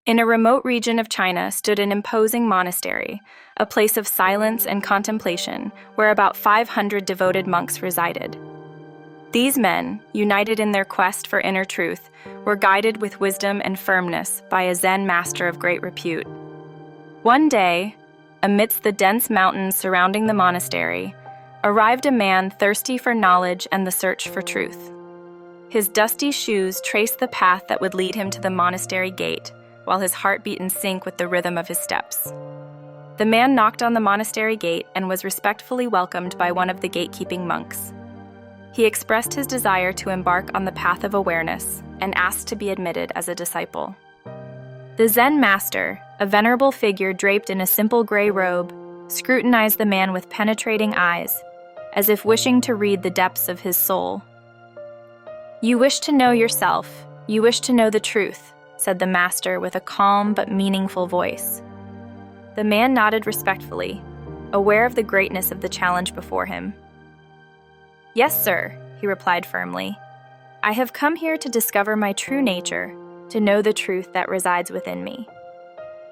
In a remote region of China stood an imposing monastery, a place of silence and contemplation where about 500 devoted monks resided. These men, united in their quest for inner truth, were guided with wisdom and firmness by a Zen master of great repute. One day, amidst the dense mountains surrounding the monastery, arrived a man thirsty for knowledge and the search for truth. His dusty shoes traced the path that would lead him to the monastery gate, while his heart beat in sync with the rhythm of his steps. The man knocked on the monastery gate and was respectfully welcomed by one of the gatekeeping monks. He expressed his desire to embark on the path of awareness and asked to be admitted as a disciple. The Zen master, a venerable figure draped in a simple gray robe, scrutinized the man with penetrating eyes, as if wishing to read the depths of his soul. "You wish to know yourself. You wish to know the truth," said the master with a calm but meaningful voice. The man nodded respectfully, aware of the greatness of the challenge before him. "Yes, sir," he replied firmly. "I have come here to discover my true nature, to know the truth that resides within me."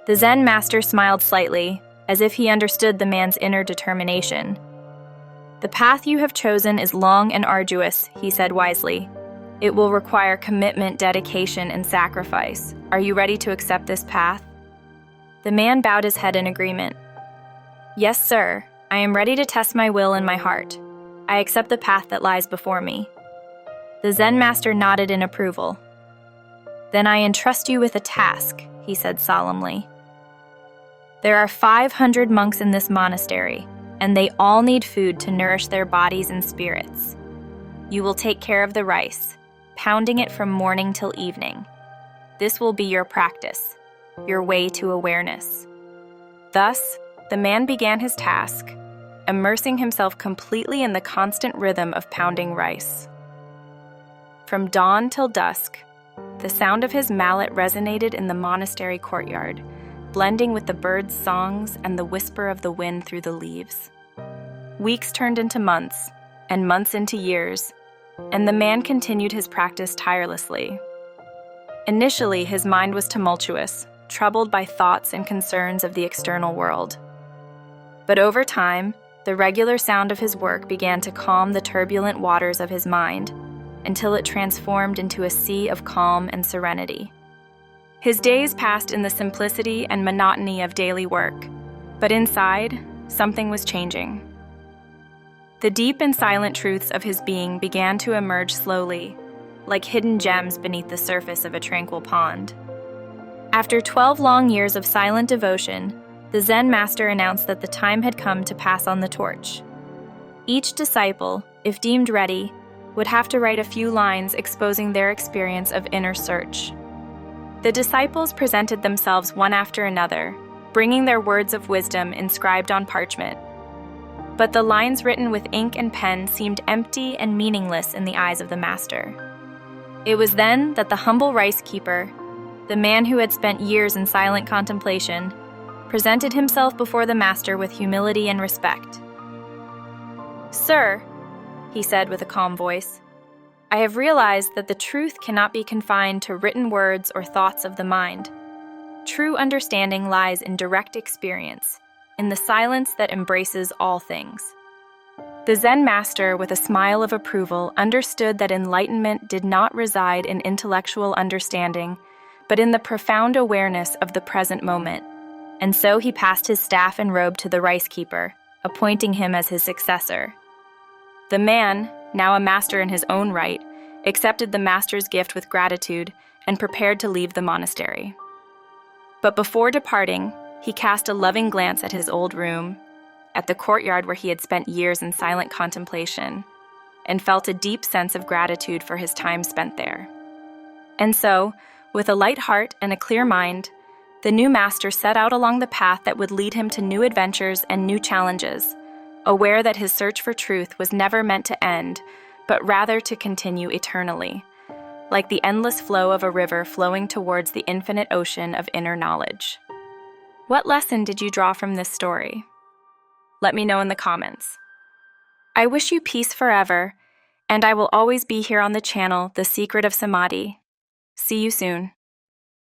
The Zen master smiled slightly, as if he understood the man's inner determination. "The path you have chosen is long and arduous," he said wisely. "It will require commitment, dedication, and sacrifice. Are you ready to accept this path?" The man bowed his head in agreement. "Yes, sir. I am ready to test my will and my heart. I accept the path that lies before me." The Zen master nodded in approval. "Then I entrust you with a task," he said solemnly. "There are 500 monks in this monastery, and they all need food to nourish their bodies and spirits. You will take care of the rice, pounding it from morning till evening. This will be your practice, your way to awareness." Thus, the man began his task, immersing himself completely in the constant rhythm of pounding rice. From dawn till dusk, the sound of his mallet resonated in the monastery courtyard, blending with the birds' songs and the whisper of the wind through the leaves. Weeks turned into months, and months into years, and the man continued his practice tirelessly. Initially, his mind was tumultuous, troubled by thoughts and concerns of the external world. But over time, the regular sound of his work began to calm the turbulent waters of his mind, until it transformed into a sea of calm and serenity. His days passed in the simplicity and monotony of daily work, but inside, something was changing. The deep and silent truths of his being began to emerge slowly, like hidden gems beneath the surface of a tranquil pond. After 12 long years of silent devotion, the Zen master announced that the time had come to pass on the torch. Each disciple, if deemed ready, would have to write a few lines exposing their experience of inner search. The disciples presented themselves one after another, bringing their words of wisdom inscribed on parchment. But the lines written with ink and pen seemed empty and meaningless in the eyes of the master. It was then that the humble rice keeper, the man who had spent years in silent contemplation, presented himself before the master with humility and respect. "Sir," he said with a calm voice, "I have realized that the truth cannot be confined to written words or thoughts of the mind. True understanding lies in direct experience, in the silence that embraces all things." The Zen master, with a smile of approval, understood that enlightenment did not reside in intellectual understanding, but in the profound awareness of the present moment, and so he passed his staff and robe to the rice keeper, appointing him as his successor. The man, now a master in his own right, accepted the master's gift with gratitude and prepared to leave the monastery. But before departing, he cast a loving glance at his old room, at the courtyard where he had spent years in silent contemplation, and felt a deep sense of gratitude for his time spent there. And so, with a light heart and a clear mind, the new master set out along the path that would lead him to new adventures and new challenges, aware that his search for truth was never meant to end, but rather to continue eternally, like the endless flow of a river flowing towards the infinite ocean of inner knowledge. What lesson did you draw from this story? Let me know in the comments. I wish you peace forever, and I will always be here on the channel, The Secret of Samadhi. See you soon.